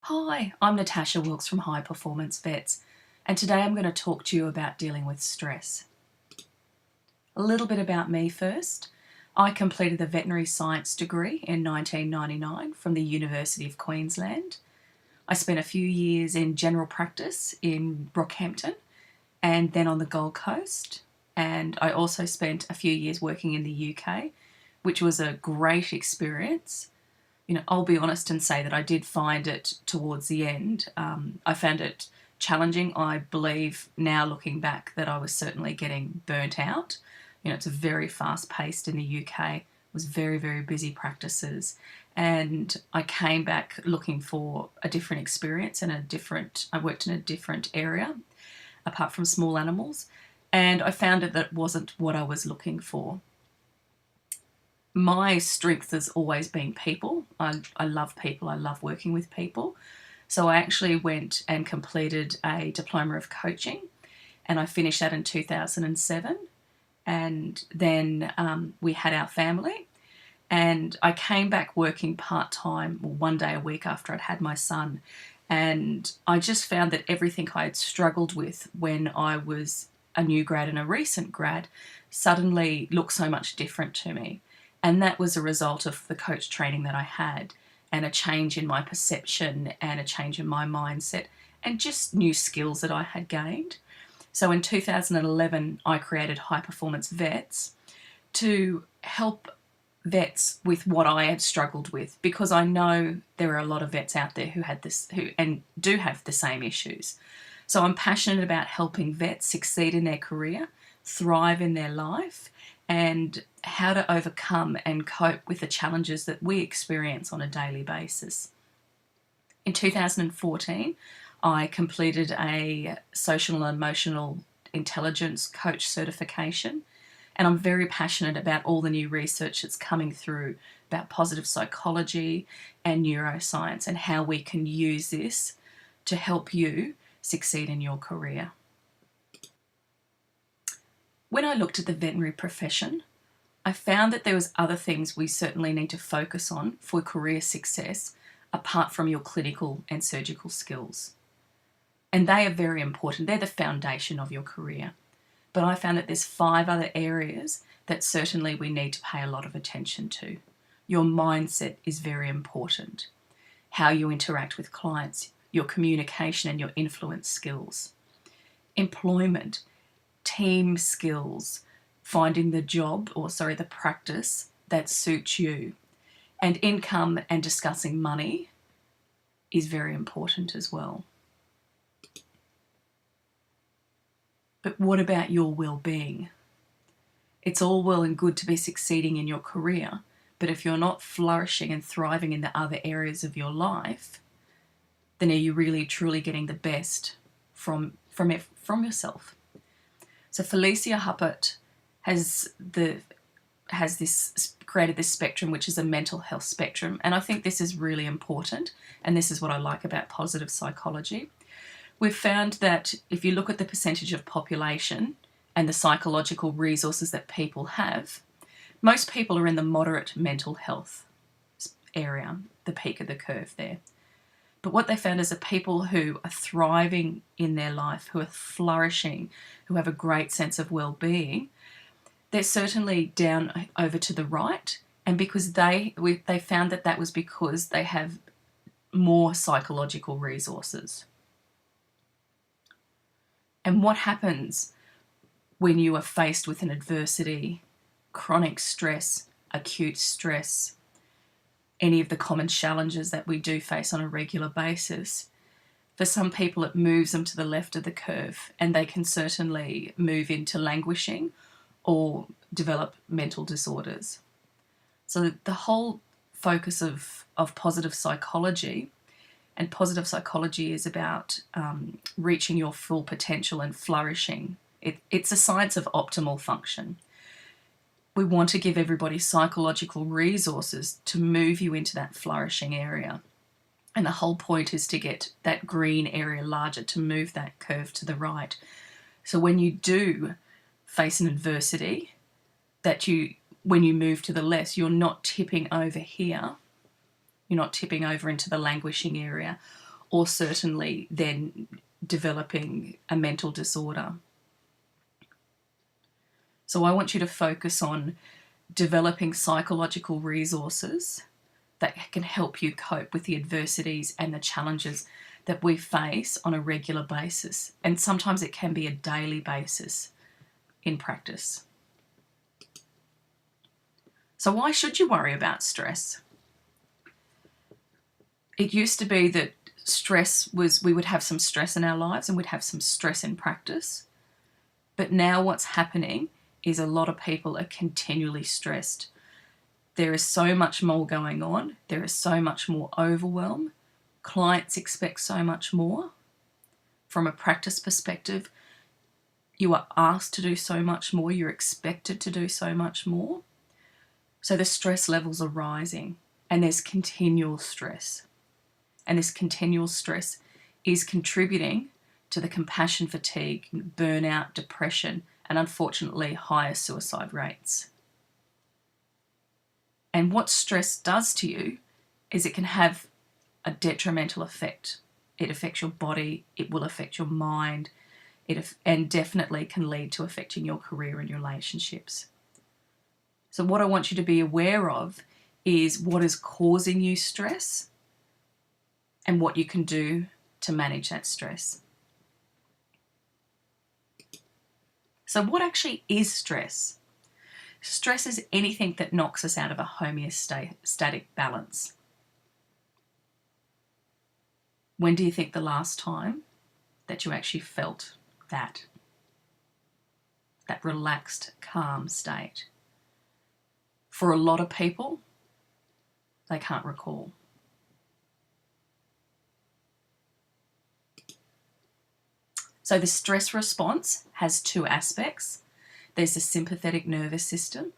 Hi, I'm Natasha Wilkes from High Performance Vets, and today I'm going to talk to you about dealing with stress. A little bit about me first. I completed the veterinary science degree in 1999 from the University of Queensland. I spent a few years in general practice in Brockhampton and then on the Gold Coast, and I also spent a few years working in the UK, which was a great experience. I'll be honest and say that I did find it towards the end. I found it challenging. I believe now looking back that I was certainly getting burnt out. It's a very fast paced in the UK. It was very, very busy practices. And I came back looking for a different experience and I worked in a different area apart from small animals. And I found that wasn't what I was looking for. My strength has always been people. I love people. I love working with people. So I actually went and completed a diploma of coaching, and I finished that in 2007. And then we had our family, and I came back working part-time, one day a week after I'd had my son. And I just found that everything I had struggled with when I was a new grad and a recent grad suddenly looked so much different to me. And that was a result of the coach training that I had and a change in my perception and a change in my mindset and just new skills that I had gained. So in 2011, I created High Performance Vets to help vets with what I had struggled with, because I know there are a lot of vets out there who do have the same issues. So I'm passionate about helping vets succeed in their career, thrive in their life, and how to overcome and cope with the challenges that we experience on a daily basis. In 2014, I completed a social and emotional intelligence coach certification, and I'm very passionate about all the new research that's coming through about positive psychology and neuroscience and how we can use this to help you succeed in your career. When I looked at the veterinary profession, I found that there was other things we certainly need to focus on for career success apart from your clinical and surgical skills. And they are very important. They're the foundation of your career. But I found that there's 5 other areas that certainly we need to pay a lot of attention to. Your mindset is very important. How you interact with clients, your communication and your influence skills. Employment, team skills, finding the practice that suits you. And income and discussing money is very important as well. But what about your well-being? It's all well and good to be succeeding in your career, but if you're not flourishing and thriving in the other areas of your life, then are you really truly getting the best from yourself? So Felicia Huppert has created this spectrum, which is a mental health spectrum, and I think this is really important, and this is what I like about positive psychology. We've found that if you look at the percentage of population and the psychological resources that people have, most people are in the moderate mental health area, the peak of the curve there. But what they found is that people who are thriving in their life, who are flourishing, who have a great sense of well-being, they're certainly down over to the right. And because they found that was because they have more psychological resources. And what happens when you are faced with an adversity, chronic stress, acute stress, any of the common challenges that we do face on a regular basis? For some people, it moves them to the left of the curve, and they can certainly move into languishing or develop mental disorders. So the whole focus of positive psychology, and positive psychology is about reaching your full potential and flourishing. It's a science of optimal function. We want to give everybody psychological resources to move you into that flourishing area. And the whole point is to get that green area larger, to move that curve to the right. So when you do face an adversity, when you move to the left, you're not tipping over here. You're not tipping over into the languishing area, or certainly then developing a mental disorder. So I want you to focus on developing psychological resources that can help you cope with the adversities and the challenges that we face on a regular basis. And sometimes it can be a daily basis in practice. So why should you worry about stress? It used to be that stress was, we would have some stress in our lives and we'd have some stress in practice. But now what's happening is a lot of people are continually stressed. There is so much more going on. There is so much more overwhelm. Clients expect so much more. From a practice perspective, you are asked to do so much more. You're expected to do so much more. So the stress levels are rising and there's continual stress. And this continual stress is contributing to the compassion fatigue, burnout, depression, and unfortunately higher suicide rates. And what stress does to you is it can have a detrimental effect. It affects your body, it will affect your mind, and definitely can lead to affecting your career and your relationships. So what I want you to be aware of is what is causing you stress and what you can do to manage that stress. So what actually is stress? Stress is anything that knocks us out of a homeostatic balance. When do you think the last time that you actually felt that relaxed, calm state? For a lot of people, they can't recall. So the stress response has two aspects. There's the sympathetic nervous system,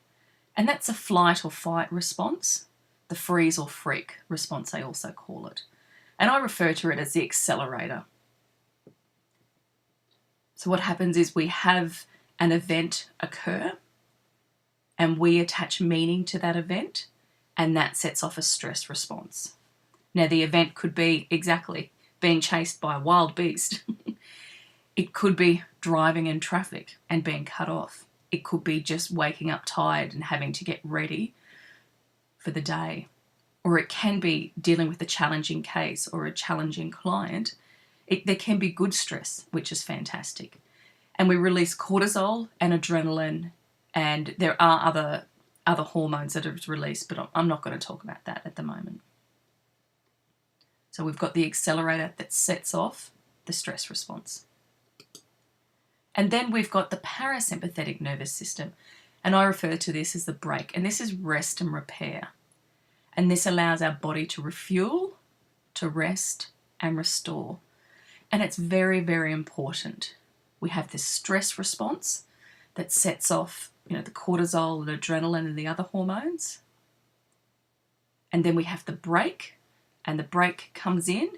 and that's a flight or fight response. The freeze or freak response, I also call it. And I refer to it as the accelerator. So what happens is we have an event occur and we attach meaning to that event, and that sets off a stress response. Now the event could be exactly being chased by a wild beast. It could be driving in traffic and being cut off. It could be just waking up tired and having to get ready for the day. Or it can be dealing with a challenging case or a challenging client. There can be good stress, which is fantastic. And we release cortisol and adrenaline, and there are other hormones that are released, but I'm not going to talk about that at the moment. So we've got the accelerator that sets off the stress response. And then we've got the parasympathetic nervous system, and I refer to this as the brake, and this is rest and repair. And this allows our body to refuel, to rest and restore. And it's very, very important. We have this stress response that sets off, the cortisol and adrenaline and the other hormones. And then we have the brake, and the brake comes in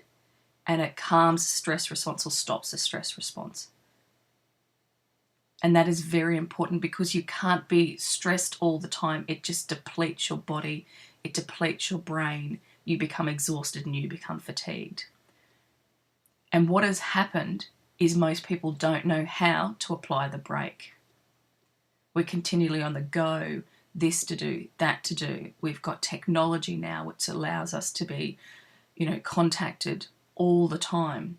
and it calms the stress response or stops the stress response. And that is very important because you can't be stressed all the time. It just depletes your body. It depletes your brain. You become exhausted and you become fatigued. And what has happened is most people don't know how to apply the brake. We're continually on the go, this to do, that to do. We've got technology now which allows us to be, contacted all the time.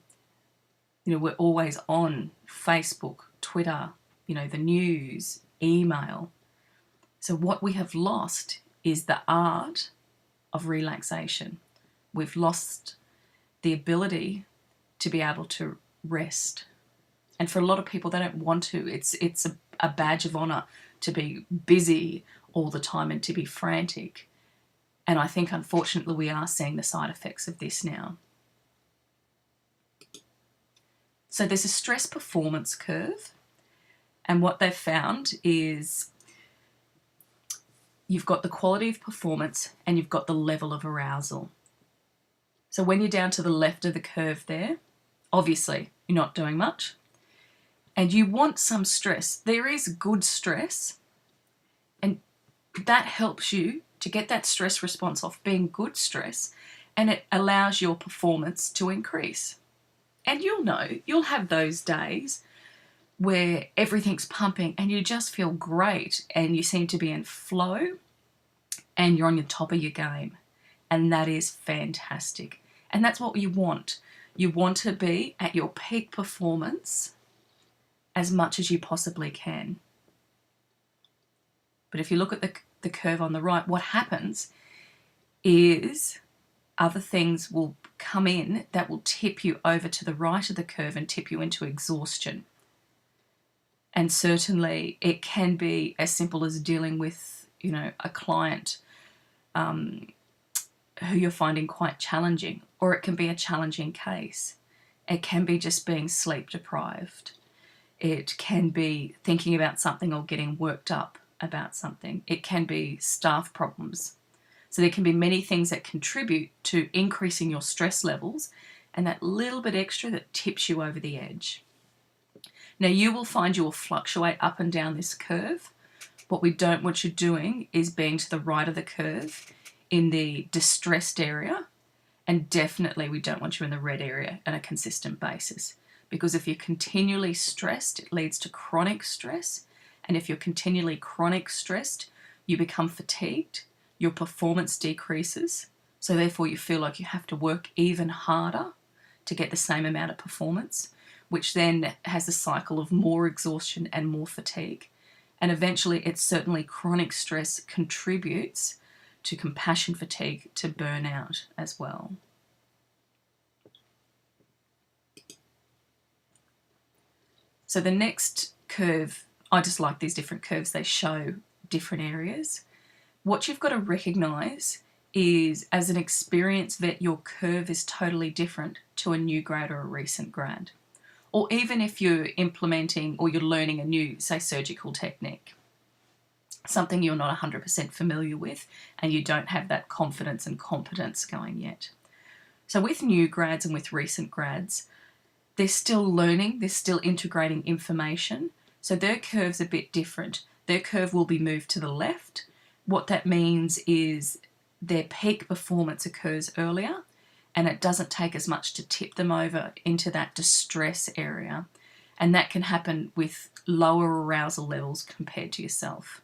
We're always on Facebook, Twitter, the news, email. So what we have lost is the art of relaxation. We've lost the ability to be able to rest. And for a lot of people, they don't want to. It's a badge of honor to be busy all the time and to be frantic. And I think, unfortunately, we are seeing the side effects of this now. So there's a stress performance curve. And what they've found is you've got the quality of performance and you've got the level of arousal. So when you're down to the left of the curve there, obviously you're not doing much. And you want some stress. There is good stress. And that helps you to get that stress response off being good stress and it allows your performance to increase. And you'll have those days where everything's pumping and you just feel great and you seem to be in flow and you're on the top of your game. And that is fantastic. And that's what you want. You want to be at your peak performance as much as you possibly can. But if you look at the curve on the right, what happens is other things will come in that will tip you over to the right of the curve and tip you into exhaustion. And certainly it can be as simple as dealing with, a client who you're finding quite challenging, or it can be a challenging case. It can be just being sleep deprived. It can be thinking about something or getting worked up about something. It can be staff problems. So there can be many things that contribute to increasing your stress levels and that little bit extra that tips you over the edge. Now you will find you will fluctuate up and down this curve. What we don't want you doing is being to the right of the curve in the distressed area, and definitely we don't want you in the red area on a consistent basis, because if you're continually stressed, it leads to chronic stress, and if you're continually chronic stressed, you become fatigued, your performance decreases, so therefore you feel like you have to work even harder to get the same amount of performance, which then has a cycle of more exhaustion and more fatigue. And eventually, it's certainly chronic stress contributes to compassion fatigue, to burnout as well. So the next curve, I just like these different curves, they show different areas. What you've got to recognise is, as an experienced vet, your curve is totally different to a new grad or a recent grad. Or even if you're implementing or you're learning a new, say, surgical technique, something you're not 100% familiar with and you don't have that confidence and competence going yet. So with new grads and with recent grads, they're still learning, they're still integrating information, so their curve's a bit different. Their curve will be moved to the left. What that means is their peak performance occurs earlier and it doesn't take as much to tip them over into that distress area, and that can happen with lower arousal levels compared to yourself.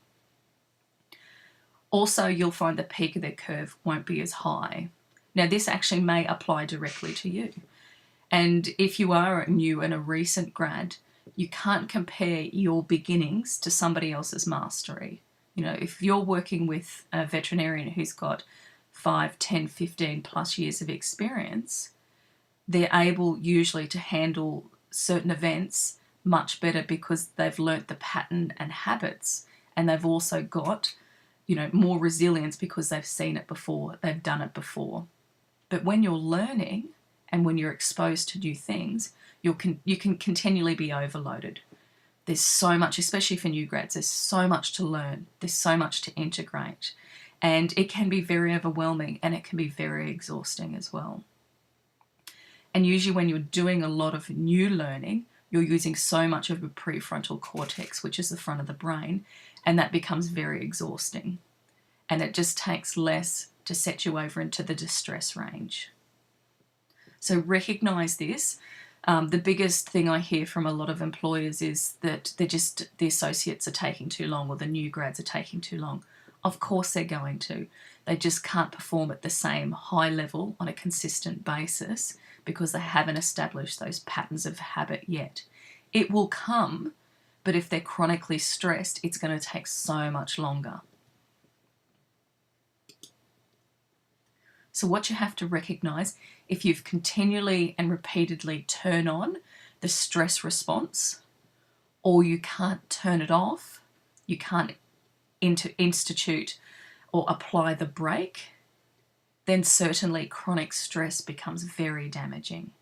Also, you'll find the peak of their curve won't be as high. Now, this actually may apply directly to you. And if you are a new and a recent grad, you can't compare your beginnings to somebody else's mastery. If you're working with a veterinarian who's got 5, 10, 15 plus years of experience, they're able usually to handle certain events much better because they've learnt the pattern and habits, and they've also got more resilience because they've seen it before, they've done it before. But when you're learning and when you're exposed to new things, you can continually be overloaded. There's so much, especially for new grads, there's so much to learn, there's so much to integrate, and it can be very overwhelming and it can be very exhausting as well. And usually when you're doing a lot of new learning, you're using so much of the prefrontal cortex, which is the front of the brain, and that becomes very exhausting. And it just takes less to set you over into the distress range. So recognize this. The biggest thing I hear from a lot of employers is that the associates are taking too long, or the new grads are taking too long. Of course they're going to. They just can't perform at the same high level on a consistent basis because they haven't established those patterns of habit yet. It will come, but if they're chronically stressed, it's going to take so much longer. So what you have to recognize, if you've continually and repeatedly turn on the stress response, or you can't turn it off, you can't institute or apply the brake, then certainly chronic stress becomes very damaging.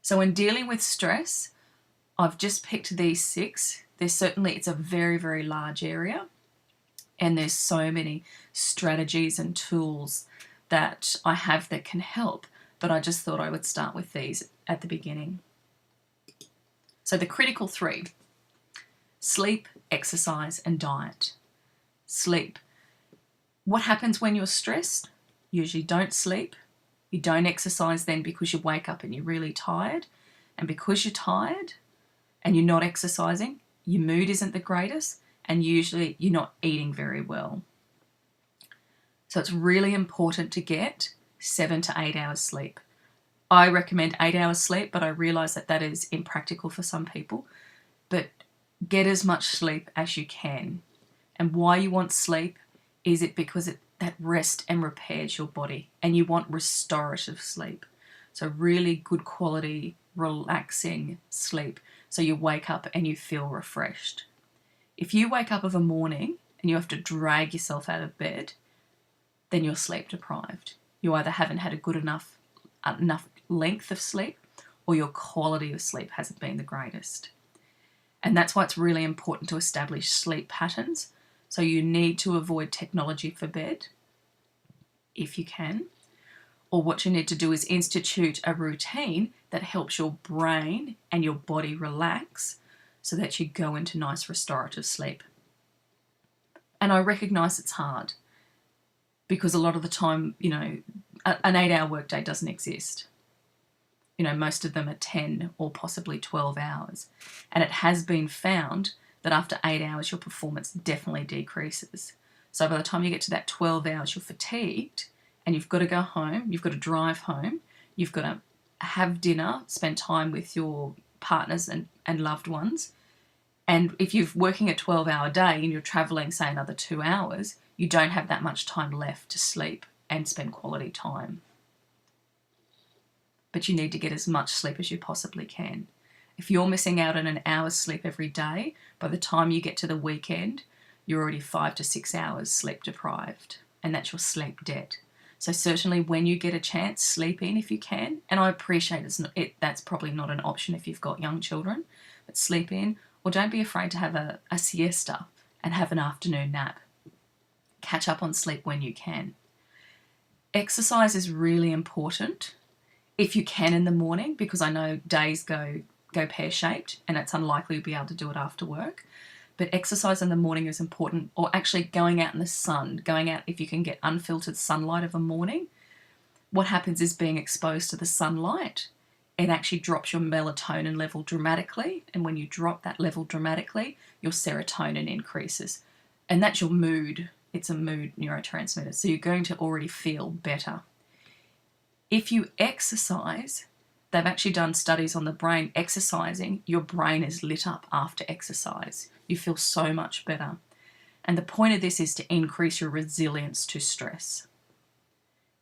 So in dealing with stress, I've just picked these 6. It's a very, very large area, and there's so many strategies and tools that I have that can help, but I just thought I would start with these at the beginning. So the critical 3: sleep, exercise, and diet. Sleep. What happens when you're stressed? Usually don't sleep. You don't exercise then because you wake up and you're really tired. And because you're tired and you're not exercising, your mood isn't the greatest, and usually you're not eating very well. So it's really important to get 7 to 8 hours sleep. I recommend 8 hours sleep, but I realize that that is impractical for some people. But get as much sleep as you can. And why you want sleep is it because that rest and repairs your body, and you want restorative sleep. So really good quality, relaxing sleep. So you wake up and you feel refreshed. If you wake up of a morning and you have to drag yourself out of bed, then you're sleep deprived. You either haven't had a good enough length of sleep, or your quality of sleep hasn't been the greatest. And that's why it's really important to establish sleep patterns. So you need to avoid technology for bed, if you can. Or what you need to do is institute a routine that helps your brain and your body relax so that you go into nice restorative sleep. And I recognize it's hard because a lot of the time, an 8-hour workday doesn't exist. Most of them are 10 or possibly 12 hours. And it has been found that after 8 hours, your performance definitely decreases. So by the time you get to that 12 hours, you're fatigued and you've got to go home, you've got to drive home, you've got to have dinner, spend time with your partners and loved ones. And if you're working a 12-hour day and you're traveling, say, another 2 hours, you don't have that much time left to sleep and spend quality time. But you need to get as much sleep as you possibly can. If you're missing out on an hour's sleep every day, by the time you get to the weekend, you're already 5 to 6 hours sleep deprived, and that's your sleep debt. So certainly when you get a chance, sleep in if you can. And I appreciate that's probably not an option if you've got young children, but sleep in, or don't be afraid to have a siesta and have an afternoon nap. Catch up on sleep when you can. Exercise is really important if you can in the morning, because I know days go pear-shaped and it's unlikely you'll be able to do it after work. But exercise in the morning is important, or actually going out in the sun, going out if you can get unfiltered sunlight of a morning. What happens is being exposed to the sunlight, it actually drops your melatonin level dramatically. And when you drop that level dramatically, your serotonin increases. And that's your mood. It's a mood neurotransmitter. So you're going to already feel better. If you exercise, they've actually done studies on the brain. Exercising, your brain is lit up after exercise. You feel so much better. And the point of this is to increase your resilience to stress.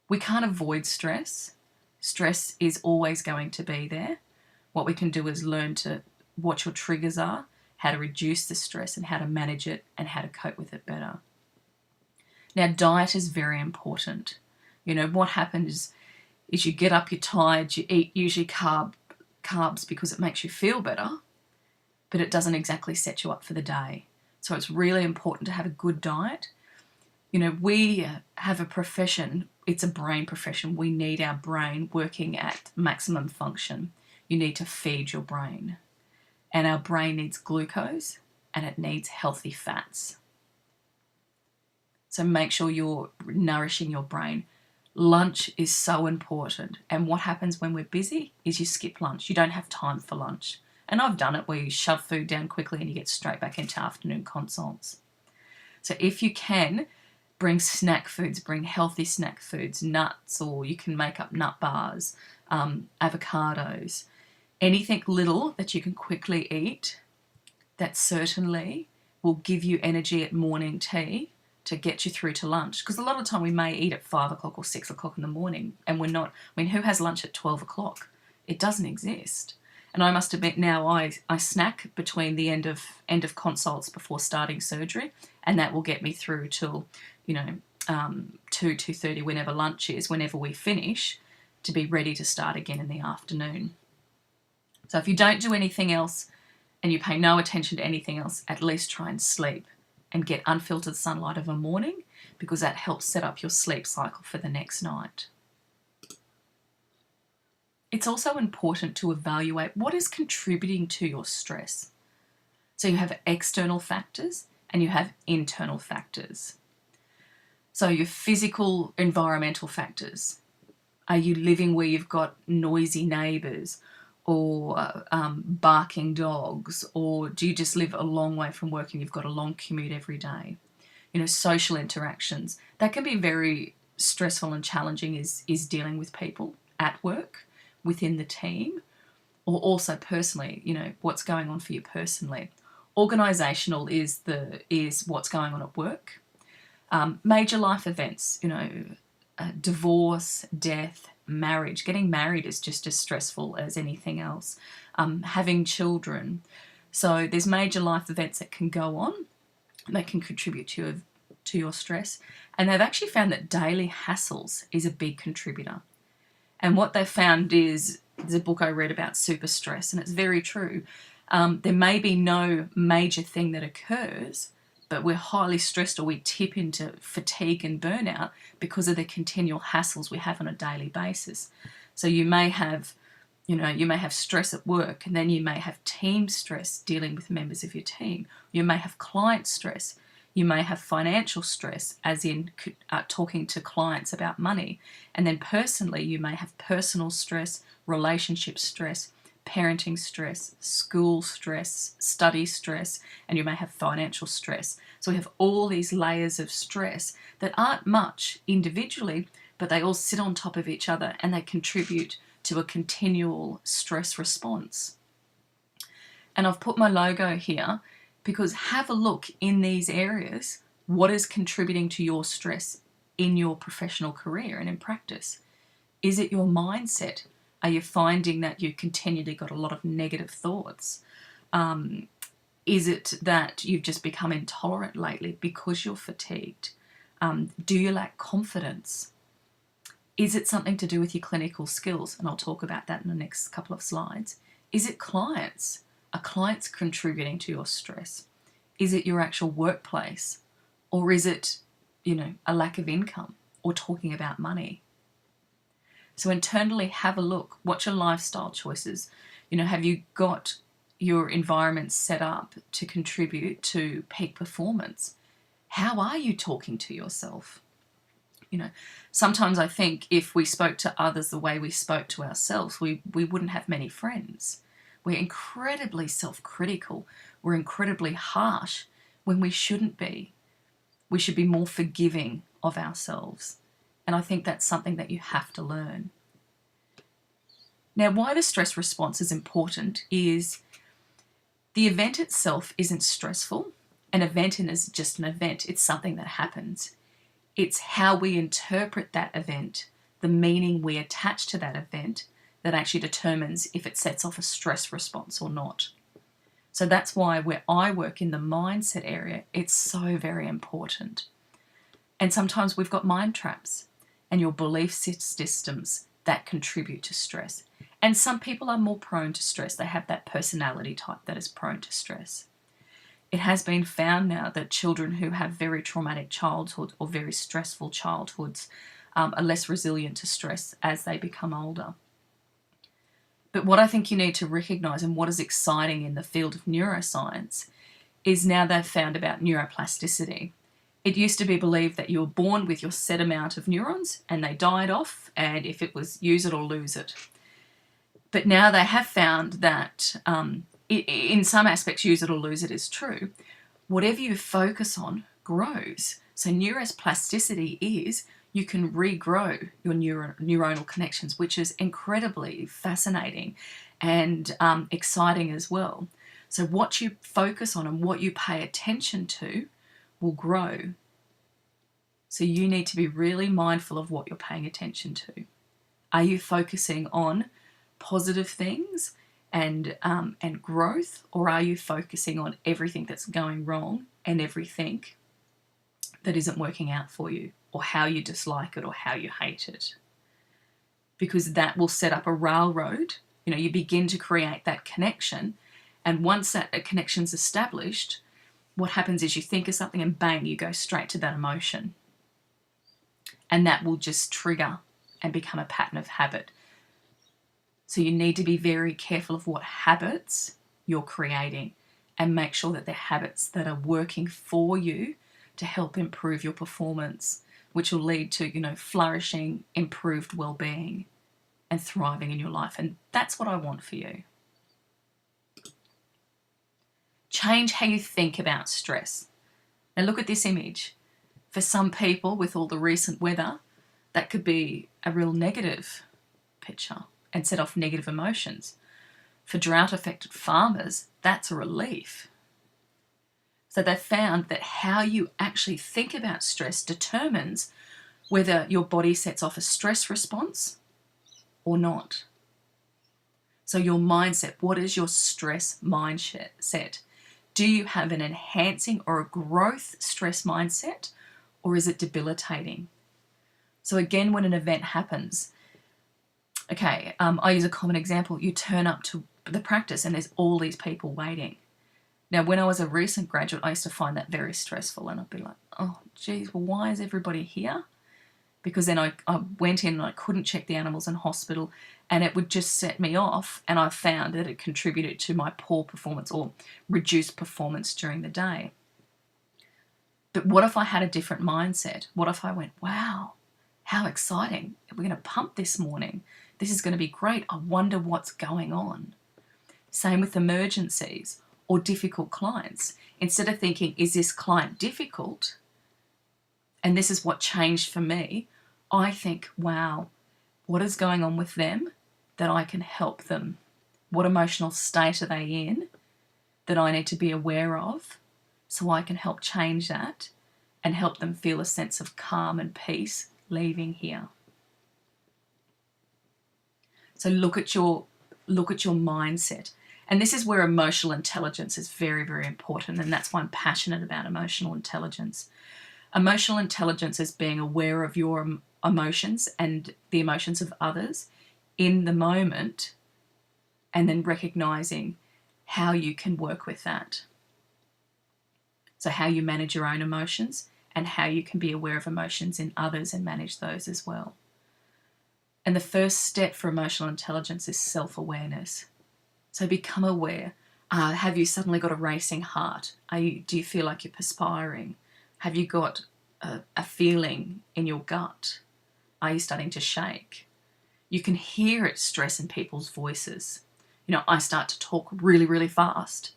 We can't avoid stress. Stress is always going to be there. What we can do is learn to what your triggers are, how to reduce the stress and how to manage it and how to cope with it better. Now, diet is very important. What happens is you get up, you're tired, you eat usually carbs because it makes you feel better, but it doesn't exactly set you up for the day. So it's really important to have a good diet. We have a profession, it's a brain profession. We need our brain working at maximum function. You need to feed your brain. And our brain needs glucose and it needs healthy fats. So make sure you're nourishing your brain. Lunch is so important. And what happens when we're busy is you skip lunch. You don't have time for lunch. And I've done it where you shove food down quickly and you get straight back into afternoon consults. So if you can, bring snack foods, bring healthy snack foods, nuts, or you can make up nut bars, avocados, anything little that you can quickly eat that certainly will give you energy at morning tea to get you through to lunch. Because a lot of the time we may eat at 5 o'clock or 6 o'clock in the morning and we're not. Who has lunch at 12 o'clock? It doesn't exist. And I must admit now I snack between the end of consults before starting surgery, and that will get me through till 2:30 whenever lunch is, whenever we finish, to be ready to start again in the afternoon. So if you don't do anything else and you pay no attention to anything else, at least try and sleep and get unfiltered sunlight of a morning, because that helps set up your sleep cycle for the next night. It's also important to evaluate what is contributing to your stress. So you have external factors and you have internal factors. So your physical, environmental factors. Are you living where you've got noisy neighbours or barking dogs, or do you just live a long way from work and you've got a long commute every day? Social interactions. That can be very stressful and challenging is dealing with people at work, within the team, or also personally, what's going on for you personally. Organisational is what's going on at work. Major life events, divorce, death, marriage. Getting married is just as stressful as anything else. Having children. So there's major life events that can go on that can contribute to your stress. And they've actually found that daily hassles is a big contributor. And what they've found is, there's a book I read about super stress, and it's very true. There may be no major thing that occurs, but we're highly stressed, or we tip into fatigue and burnout because of the continual hassles we have on a daily basis. So you may have stress at work, and then you may have team stress dealing with members of your team. You may have client stress. You may have financial stress, as in talking to clients about money. And then personally, you may have personal stress, relationship stress, parenting stress, school stress, study stress, and you may have financial stress. So we have all these layers of stress that aren't much individually, but they all sit on top of each other and they contribute to a continual stress response. And I've put my logo here because have a look in these areas. What is contributing to your stress in your professional career and in practice? Is it your mindset? Are you finding that you continually got a lot of negative thoughts? Is it that you've just become intolerant lately because you're fatigued? Do you lack confidence? Is it something to do with your clinical skills? And I'll talk about that in the next couple of slides. Is it clients? Are clients contributing to your stress? Is it your actual workplace? Or is it, a lack of income or talking about money? So internally, have a look. What's your lifestyle choices? Have you got your environment set up to contribute to peak performance? How are you talking to yourself? Sometimes I think if we spoke to others the way we spoke to ourselves, we wouldn't have many friends. We're incredibly self-critical. We're incredibly harsh when we shouldn't be. We should be more forgiving of ourselves. And I think that's something that you have to learn. Now, why the stress response is important is the event itself isn't stressful. An event is just an event. It's something that happens. It's how we interpret that event, the meaning we attach to that event, that actually determines if it sets off a stress response or not. So that's why where I work in the mindset area, it's so very important. And sometimes we've got mind traps and your belief systems that contribute to stress. And some people are more prone to stress. They have that personality type that is prone to stress. It has been found now that children who have very traumatic childhood or very stressful childhoods are less resilient to stress as they become older. But what I think you need to recognise, and what is exciting in the field of neuroscience, is now they've found about neuroplasticity. It used to be believed that you were born with your set amount of neurons and they died off, and if it was use it or lose it. But now they have found that in some aspects use it or lose it is true. Whatever you focus on grows. So neuroplasticity is you can regrow your neuronal connections, which is incredibly fascinating and exciting as well. So what you focus on and what you pay attention to will grow. So you need to be really mindful of what you're paying attention to. Are you focusing on positive things and growth, or are you focusing on everything that's going wrong and everything that isn't working out for you, or how you dislike it or how you hate it? Because that will set up a railroad. You begin to create that connection, and once that connection's established, what happens is you think of something and bang, you go straight to that emotion. And that will just trigger and become a pattern of habit. So you need to be very careful of what habits you're creating and make sure that they're habits that are working for you to help improve your performance, which will lead to, flourishing, improved well-being and thriving in your life. And that's what I want for you. Change how you think about stress. Now look at this image. For some people, with all the recent weather, that could be a real negative picture and set off negative emotions. For drought-affected farmers, that's a relief. So they've found that how you actually think about stress determines whether your body sets off a stress response or not. So your mindset, what is your stress mindset? Do you have an enhancing or a growth stress mindset, or is it debilitating? So again, when an event happens, I use a common example. You turn up to the practice and there's all these people waiting. Now, when I was a recent graduate, I used to find that very stressful, and I'd be like, oh, geez, well, why is everybody here? Because then I went in and I couldn't check the animals in hospital, and it would just set me off, and I found that it contributed to my poor performance or reduced performance during the day. But what if I had a different mindset? What if I went, wow, how exciting. We're going to pump this morning. This is going to be great. I wonder what's going on. Same with emergencies or difficult clients. Instead of thinking, is this client difficult? And this is what changed for me. I think, wow, what is going on with them that I can help them? What emotional state are they in that I need to be aware of so I can help change that and help them feel a sense of calm and peace leaving here? So look at your mindset. And this is where emotional intelligence is very, very important. And that's why I'm passionate about emotional intelligence. Emotional intelligence is being aware of your emotions and the emotions of others in the moment, and then recognizing how you can work with that. So how you manage your own emotions and how you can be aware of emotions in others and manage those as well. And the first step for emotional intelligence is self-awareness. So become aware. Have you suddenly got a racing heart? Do you feel like you're perspiring? Have you got a feeling in your gut? Are you starting to shake? You can hear it, stress in people's voices. I start to talk really, really fast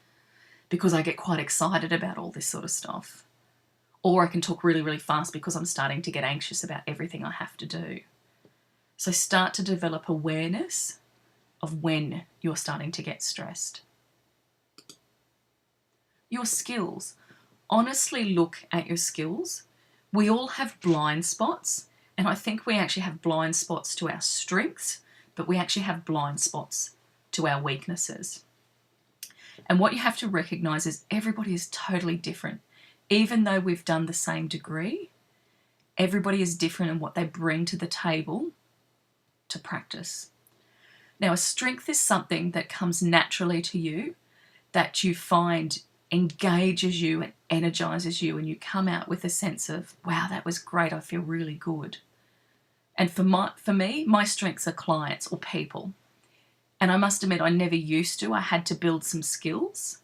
because I get quite excited about all this sort of stuff. Or I can talk really, really fast because I'm starting to get anxious about everything I have to do. So start to develop awareness of when you're starting to get stressed. Your skills. Honestly look at your skills. We all have blind spots, and I think we actually have blind spots to our strengths, but we actually have blind spots to our weaknesses. And what you have to recognize is everybody is totally different. Even though we've done the same degree, everybody is different in what they bring to the table to practice. Now, a strength is something that comes naturally to you, that you find engages you and energizes you, and you come out with a sense of, wow, that was great, I feel really good. And for me, my strengths are clients or people. And I must admit, I never used to. I had to build some skills.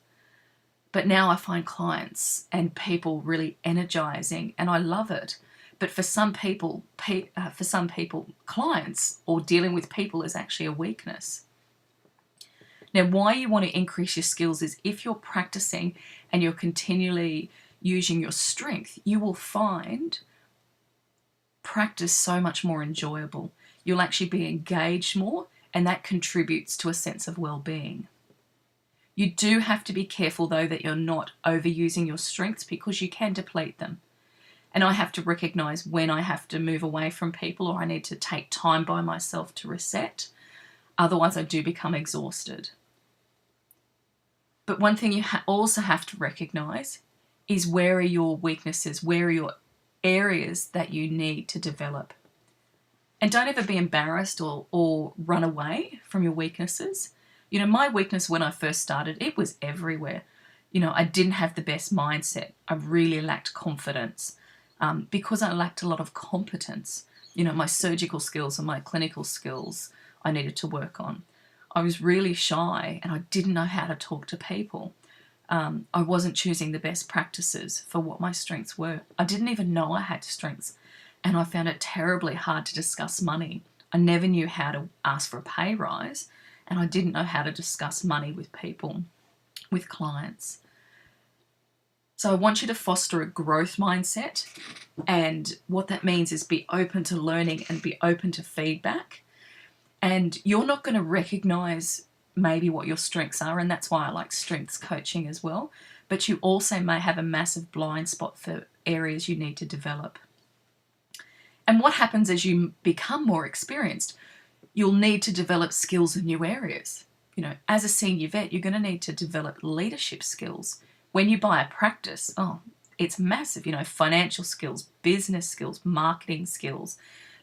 But now I find clients and people really energizing, and I love it. But for some people, clients or dealing with people is actually a weakness. Now, why you want to increase your skills is if you're practicing and you're continually using your strength, you will find practice so much more enjoyable. You'll actually be engaged more, and that contributes to a sense of well-being. You do have to be careful, though, that you're not overusing your strengths because you can deplete them. And I have to recognize when I have to move away from people or I need to take time by myself to reset. Otherwise, I do become exhausted. But one thing you also have to recognize is where are your weaknesses, where are your areas that you need to develop. And don't ever be embarrassed or run away from your weaknesses. My weakness when I first started, it was everywhere. I didn't have the best mindset. I really lacked confidence. Because I lacked a lot of competence, my surgical skills and my clinical skills I needed to work on. I was really shy and I didn't know how to talk to people. I wasn't choosing the best practices for what my strengths were. I didn't even know I had strengths, and I found it terribly hard to discuss money. I never knew how to ask for a pay rise, and I didn't know how to discuss money with people, with clients. So I want you to foster a growth mindset, and what that means is be open to learning and be open to feedback. And you're not going to recognize maybe what your strengths are, and that's why I like strengths coaching as well. But you also may have a massive blind spot for areas you need to develop. And what happens as you become more experienced, you'll need to develop skills in new areas. You know, as a senior vet, you're going to need to develop leadership skills. When you buy a practice, it's massive, you know, financial skills, business skills, marketing skills,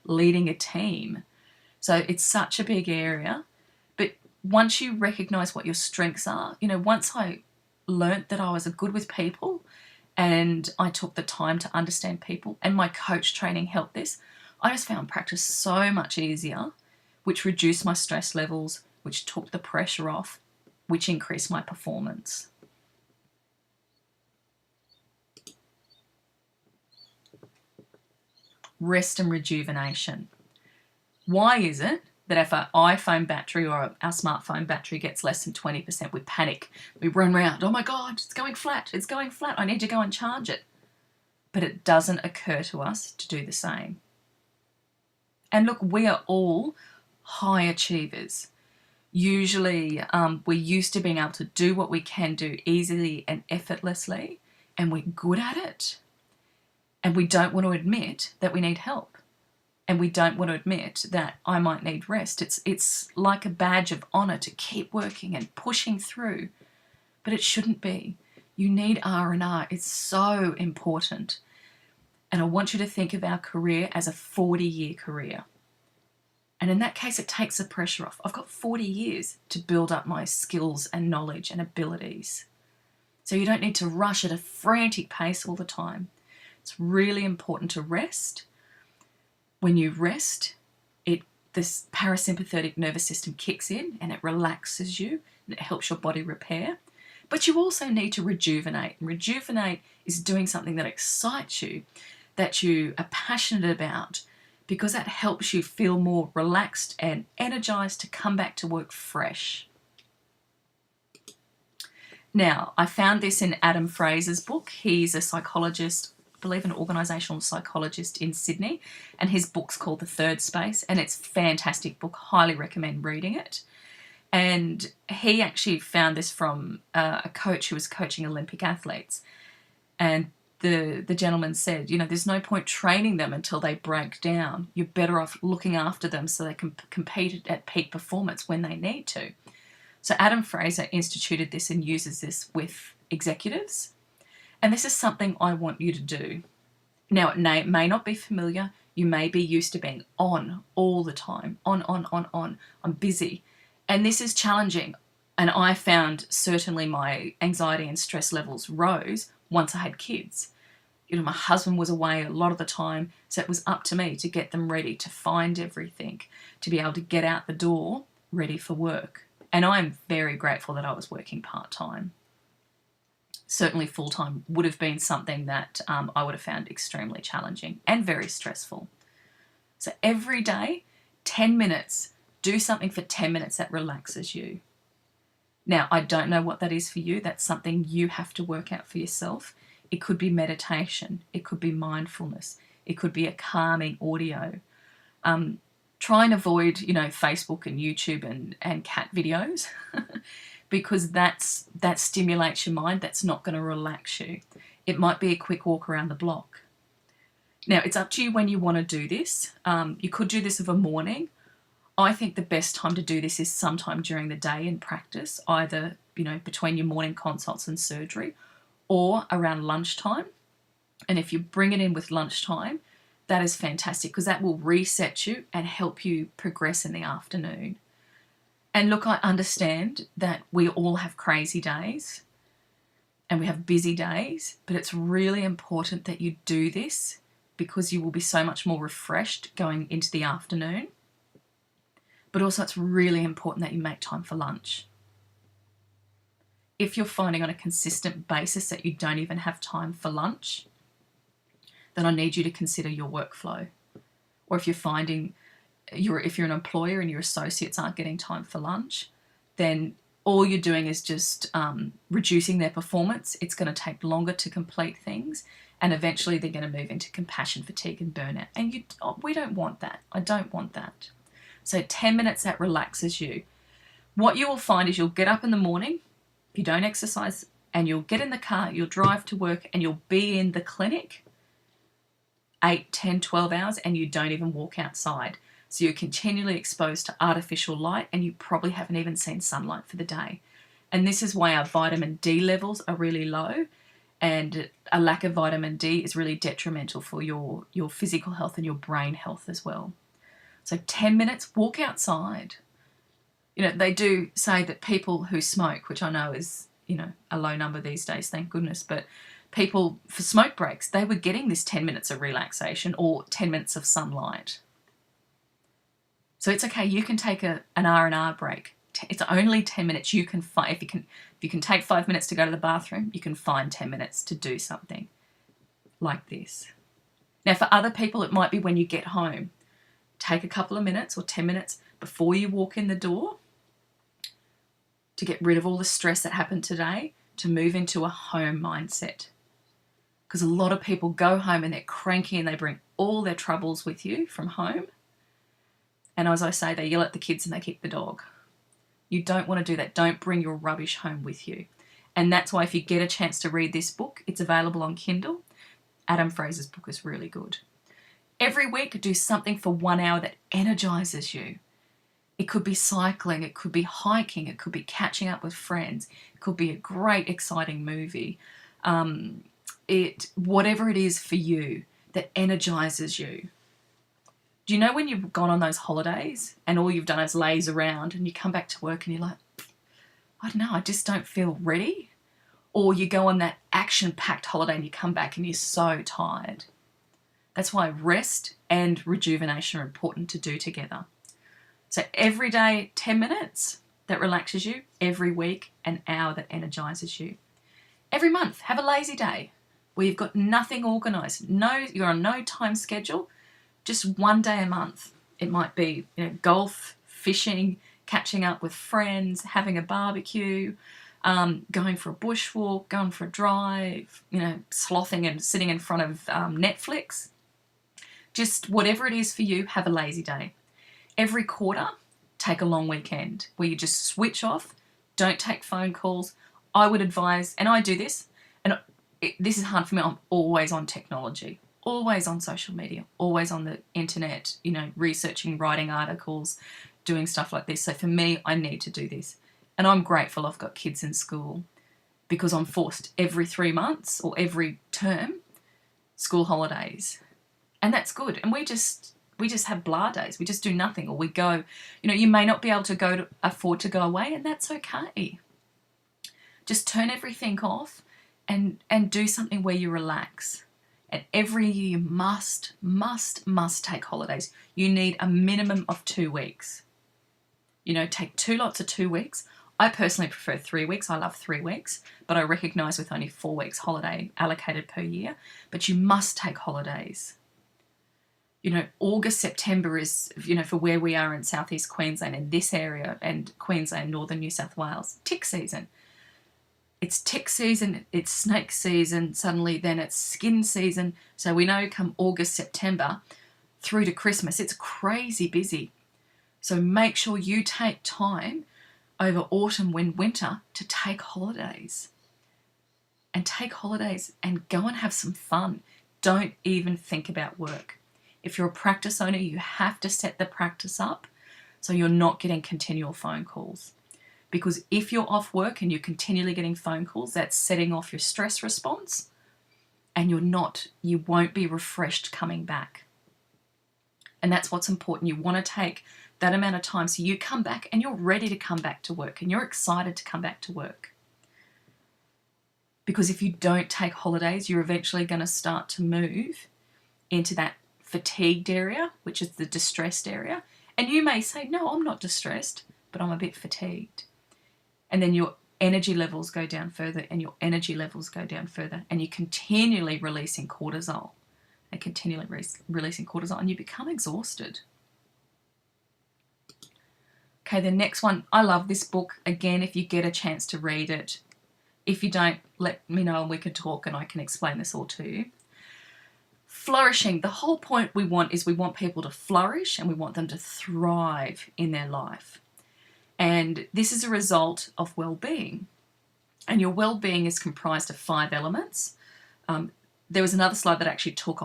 leading a team. So it's such a big area. But once you recognize what your strengths are, you know, once I learnt that I was good with people and I took the time to understand people, and my coach training helped this, I just found practice so much easier, which reduced my stress levels, which took the pressure off, which increased my performance. Rest and rejuvenation. Why is it that if our iPhone battery or our smartphone battery gets less than 20%, we panic? We run around, oh my God, it's going flat, I need to go and charge it. But it doesn't occur to us to do the same. And look, we are all high achievers. Usually we're used to being able to do what we can do easily and effortlessly, and we're good at it. And we don't want to admit that we need help. And we don't want to admit that I might need rest. It's like a badge of honor to keep working and pushing through, but it shouldn't be. You need R&R. It's so important. And I want you to think of our career as a 40-year career. And in that case, it takes the pressure off. I've got 40 years to build up my skills and knowledge and abilities. So you don't need to rush at a frantic pace all the time. It's really important to rest. When you rest, this parasympathetic nervous system kicks in and it relaxes you and it helps your body repair. But you also need to rejuvenate. And rejuvenate is doing something that excites you, that you are passionate about, because that helps you feel more relaxed and energized to come back to work fresh. Now, I found this in Adam Fraser's book. He's a psychologist, I believe an organisational psychologist in Sydney, and his book's called The Third Space, and it's a fantastic book. Highly recommend reading it. And he actually found this from a coach who was coaching Olympic athletes. And the gentleman said, you know, there's no point training them until they break down. You're better off looking after them so they can compete at peak performance when they need to. So Adam Fraser instituted this and uses this with executives. And this is something I want you to do. Now, it may not be familiar. You may be used to being on all the time. On. I'm busy. And this is challenging. And I found certainly my anxiety and stress levels rose once I had kids. You know, my husband was away a lot of the time, so it was up to me to get them ready, to find everything, to be able to get out the door ready for work. And I'm very grateful that I was working part-time. Certainly full-time would have been something that I would have found extremely challenging and very stressful. So every day, 10 minutes, do something for 10 minutes that relaxes you. Now, I don't know what that is for you. That's something you have to work out for yourself. It could be meditation. It could be mindfulness. It could be a calming audio. Try and avoid, you know, Facebook and YouTube and cat videos because that stimulates your mind. That's not going to relax you. It might be a quick walk around the block. Now, it's up to you when you want to do this. You could do this of a morning. I think the best time to do this is sometime during the day in practice, either, you know, between your morning consults and surgery or around lunchtime. And if you bring it in with lunchtime, that is fantastic because that will reset you and help you progress in the afternoon. And look, I understand that we all have crazy days and we have busy days, but it's really important that you do this because you will be so much more refreshed going into the afternoon. But also it's really important that you make time for lunch. If you're finding on a consistent basis that you don't even have time for lunch, then I need you to consider your workflow. Or if you're finding if you're an employer and your associates aren't getting time for lunch, then all you're doing is just reducing their performance. It's going to take longer to complete things, and eventually they're going to move into compassion fatigue and burnout. And we don't want that. I don't want that. So 10 minutes that relaxes you. What you will find is you'll get up in the morning, if you don't exercise, and you'll get in the car, you'll drive to work, and you'll be in the clinic 8, 10, 12 hours, and you don't even walk outside. So you're continually exposed to artificial light, and you probably haven't even seen sunlight for the day. And this is why our vitamin D levels are really low, and a lack of vitamin D is really detrimental for your physical health and your brain health as well. So 10 minutes, walk outside. They do say that people who smoke, which I know is, a low number these days, thank goodness, but people for smoke breaks, they were getting this 10 minutes of relaxation or 10 minutes of sunlight. So it's okay. You can take an R&R break. It's only 10 minutes. You can find, if you can take 5 minutes to go to the bathroom, you can find 10 minutes to do something like this. Now, for other people, it might be when you get home. Take a couple of minutes or 10 minutes before you walk in the door to get rid of all the stress that happened today, to move into a home mindset. Because a lot of people go home and they're cranky and they bring all their troubles with you from home. And as I say, they yell at the kids and they kick the dog. You don't want to do that. Don't bring your rubbish home with you. And that's why if you get a chance to read this book, it's available on Kindle. Adam Fraser's book is really good. Every week, do something for 1 hour that energizes you. It could be cycling, it could be hiking, it could be catching up with friends, it could be a great, exciting movie. Whatever it is for you that energizes you. Do you know when you've gone on those holidays and all you've done is laze around and you come back to work and you're like, I don't know, I just don't feel ready? Or you go on that action-packed holiday and you come back and you're so tired. That's why rest and rejuvenation are important to do together. So every day, 10 minutes that relaxes you. Every week, an hour that energizes you. Every month, have a lazy day where you've got nothing organised. You're on no time schedule. Just 1 day a month. It might be golf, fishing, catching up with friends, having a barbecue, going for a bushwalk, going for a drive, slothing and sitting in front of Netflix. Just whatever it is for you, have a lazy day. Every quarter, take a long weekend where you just switch off, don't take phone calls. I would advise, and I do this, and this is hard for me, I'm always on technology, always on social media, always on the internet, researching, writing articles, doing stuff like this. So for me, I need to do this. And I'm grateful I've got kids in school because I'm forced every 3 months or every term, school holidays. And that's good. And we just have blah days. We just do nothing, or we go, you may not be able to afford to go away, and that's okay. Just turn everything off and do something where you relax. And every year you must take holidays. You need a minimum of 2 weeks. Take 2 lots of 2 weeks. I personally prefer 3 weeks. I love 3 weeks, but I recognise with only 4 weeks holiday allocated per year, but you must take holidays. August, September is, for where we are in southeast Queensland, in this area, and Queensland, northern New South Wales, tick season. It's tick season, it's snake season, suddenly then it's skin season. So we know come August, September, through to Christmas, it's crazy busy. So make sure you take time over autumn, winter to take holidays. And take holidays and go and have some fun. Don't even think about work. If you're a practice owner, you have to set the practice up so you're not getting continual phone calls. Because if you're off work and you're continually getting phone calls, that's setting off your stress response, and you won't be refreshed coming back. And that's what's important. You want to take that amount of time so you come back and you're ready to come back to work and you're excited to come back to work. Because if you don't take holidays, you're eventually going to start to move into that fatigued area, which is the distressed area. And you may say, no, I'm not distressed, but I'm a bit fatigued. And then energy levels go down further, and your energy levels go down further, and you're continually releasing cortisol and continually releasing cortisol, and you become exhausted. Okay, the next one, I love this book. Again, if you get a chance to read it. If you don't, let me know and we can talk and I can explain this all to you. Flourishing, the whole point we want people to flourish, and we want them to thrive in their life. And this is a result of well-being. And your well-being is comprised of 5 elements. There was another slide that actually took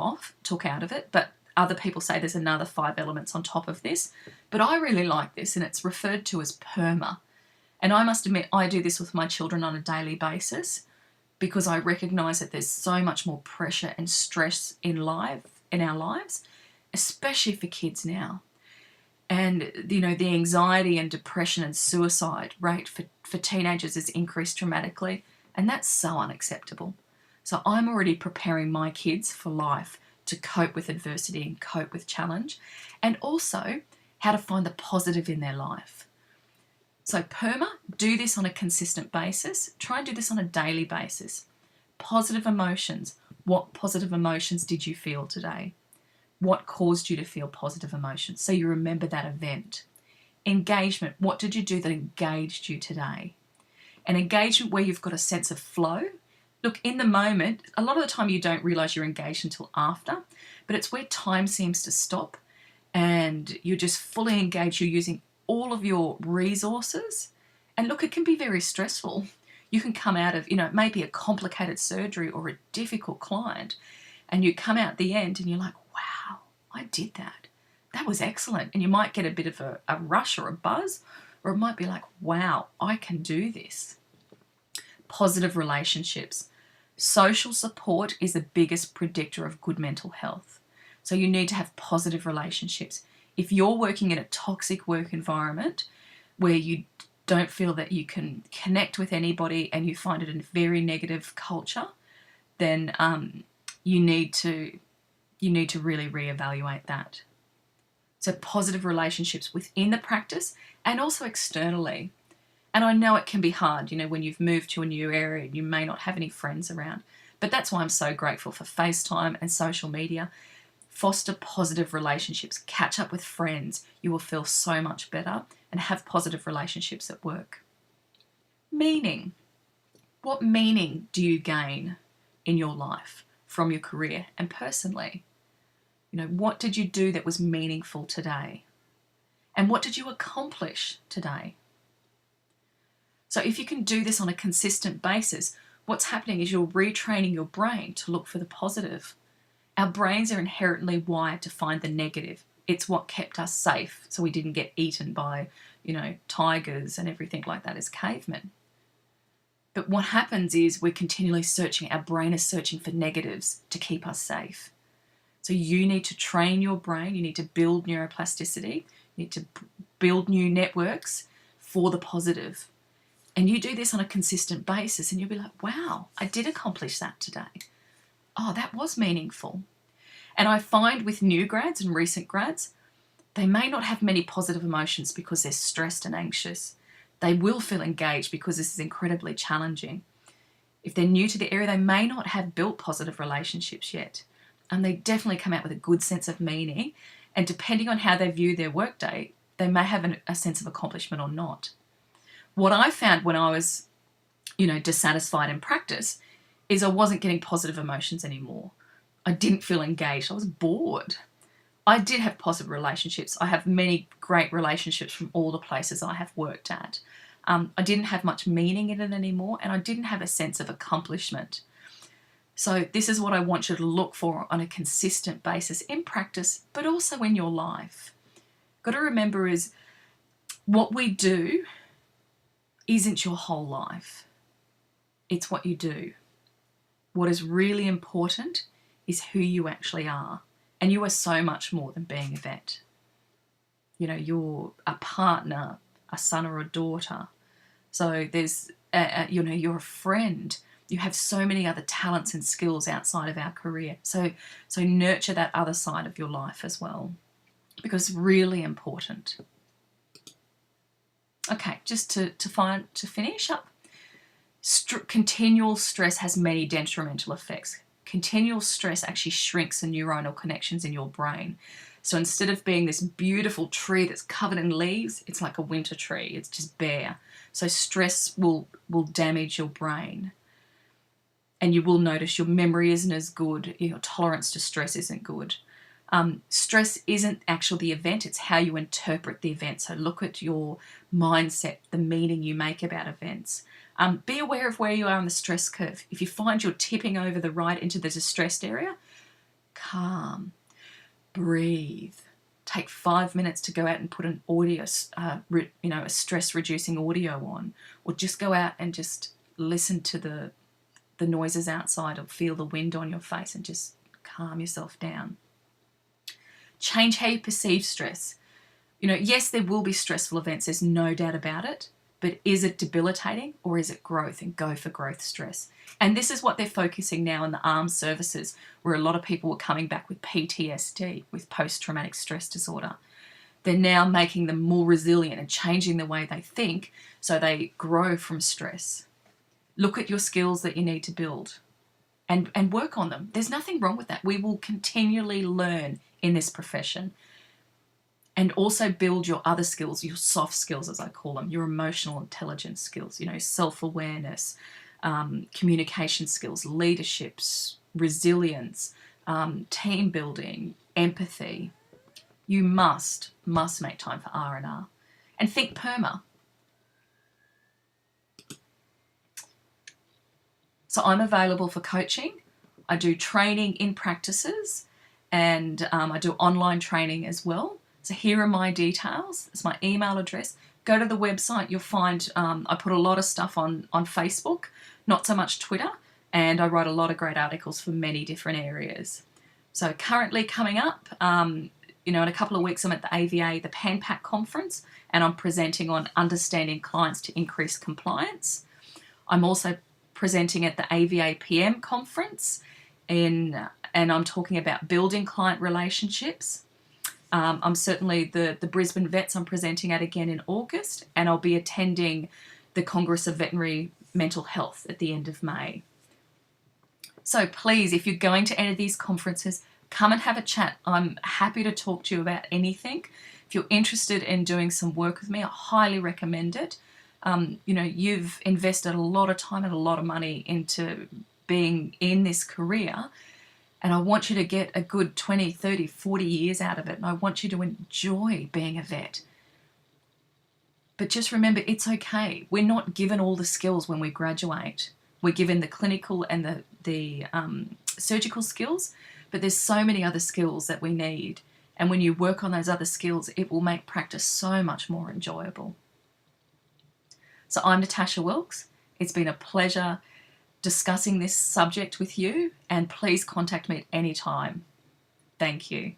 out of it, but other people say there's another 5 elements on top of this. But I really like this, and it's referred to as PERMA. And I must admit, I do this with my children on a daily basis, because I recognise that there's so much more pressure and stress in our lives, especially for kids now. And, the anxiety and depression and suicide rate for teenagers has increased dramatically, and that's so unacceptable. So I'm already preparing my kids for life, to cope with adversity and cope with challenge, and also how to find the positive in their life. So PERMA, do this on a consistent basis. Try and do this on a daily basis. Positive emotions. What positive emotions did you feel today? What caused you to feel positive emotions? So you remember that event. Engagement. What did you do that engaged you today? An engagement where you've got a sense of flow. Look, in the moment, a lot of the time you don't realise you're engaged until after, but it's where time seems to stop and you're just fully engaged. You're using all of your resources. And look, it can be very stressful. You can come out of, it may be a complicated surgery or a difficult client, and you come out at the end and you're like, wow, I did that. That was excellent. And you might get a bit of a rush or a buzz, or it might be like, wow, I can do this. Positive relationships. Social support is the biggest predictor of good mental health. So you need to have positive relationships. If you're working in a toxic work environment where you don't feel that you can connect with anybody and you find it a very negative culture, then you need to really reevaluate that. So positive relationships within the practice and also externally. And I know it can be hard, when you've moved to a new area and you may not have any friends around. But that's why I'm so grateful for FaceTime and social media. Foster positive relationships. Catch up with friends. You will feel so much better, and have positive relationships at work. Meaning. What meaning do you gain in your life from your career and personally? What did you do that was meaningful today? And what did you accomplish today? So if you can do this on a consistent basis, what's happening is you're retraining your brain to look for the positive. Our brains are inherently wired to find the negative. It's what kept us safe, so we didn't get eaten by, tigers and everything like that as cavemen. But what happens is we're continually searching, our brain is searching for negatives to keep us safe. So you need to train your brain, you need to build neuroplasticity, you need to build new networks for the positive. And you do this on a consistent basis and you'll be like, wow, I did accomplish that today. Oh, that was meaningful. And I find with new grads and recent grads, they may not have many positive emotions because they're stressed and anxious. They will feel engaged because this is incredibly challenging. If they're new to the area, they may not have built positive relationships yet. And they definitely come out with a good sense of meaning. And depending on how they view their workday, they may have a sense of accomplishment or not. What I found when I was, dissatisfied in practice is I wasn't getting positive emotions anymore. I didn't feel engaged. I was bored. I did have positive relationships. I have many great relationships from all the places I have worked at. I didn't have much meaning in it anymore, and I didn't have a sense of accomplishment. So this is what I want you to look for on a consistent basis in practice, but also in your life. Got to remember is what we do isn't your whole life. It's what you do. What is really important is who you actually are. And you are so much more than being a vet. You're a partner, a son or a daughter. So there's, you're a friend. You have so many other talents and skills outside of our career. So nurture that other side of your life as well, because it's really important. Okay, just to finish up, Continual stress has many detrimental effects. Continual stress actually shrinks the neuronal connections in your brain. So instead of being this beautiful tree that's covered in leaves, it's like a winter tree. It's just bare. So stress will damage your brain. And you will notice your memory isn't as good. Your tolerance to stress isn't good. Stress isn't actually the event, it's how you interpret the event. So look at your mindset, the meaning you make about events. Be aware of where you are on the stress curve. If you find you're tipping over the right into the distressed area, calm, breathe. Take 5 minutes to go out and put an audio, a stress-reducing audio on, or just go out and just listen to the noises outside, or feel the wind on your face, and just calm yourself down. Change how you perceive stress. Yes, there will be stressful events, there's no doubt about it, but is it debilitating or is it growth? And go for growth stress. And this is what they're focusing now in the armed services, where a lot of people were coming back with PTSD, with post-traumatic stress disorder. They're now making them more resilient and changing the way they think so they grow from stress. Look at your skills that you need to build and work on them. There's nothing wrong with that. We will continually learn in this profession. And also build your other skills, your soft skills, as I call them, your emotional intelligence skills, self-awareness, communication skills, leaderships, resilience, team building, empathy. You must make time for R&R. And think PERMA. So I'm available for coaching. I do training in practices, and I do online training as well. So here are my details. It's my email address. Go to the website. You'll find I put a lot of stuff on Facebook, not so much Twitter, and I write a lot of great articles for many different areas. So currently coming up, in a couple of weeks I'm at the AVA, the PanPAC conference, and I'm presenting on understanding clients to increase compliance. I'm also presenting at the AVA PM conference, and I'm talking about building client relationships. I'm certainly the Brisbane Vets I'm presenting at again in August, and I'll be attending the Congress of Veterinary Mental Health at the end of May. So please, if you're going to any of these conferences, come and have a chat. I'm happy to talk to you about anything. If you're interested in doing some work with me, I highly recommend it. You've invested a lot of time and a lot of money into being in this career, and I want you to get a good 20, 30, 40 years out of it, and I want you to enjoy being a vet. But just remember, it's okay. We're not given all the skills when we graduate. We're given the clinical and the surgical skills, but there's so many other skills that we need. And when you work on those other skills, it will make practice so much more enjoyable. So I'm Natasha Wilkes. It's been a pleasure discussing this subject with you, and please contact me at any time. Thank you.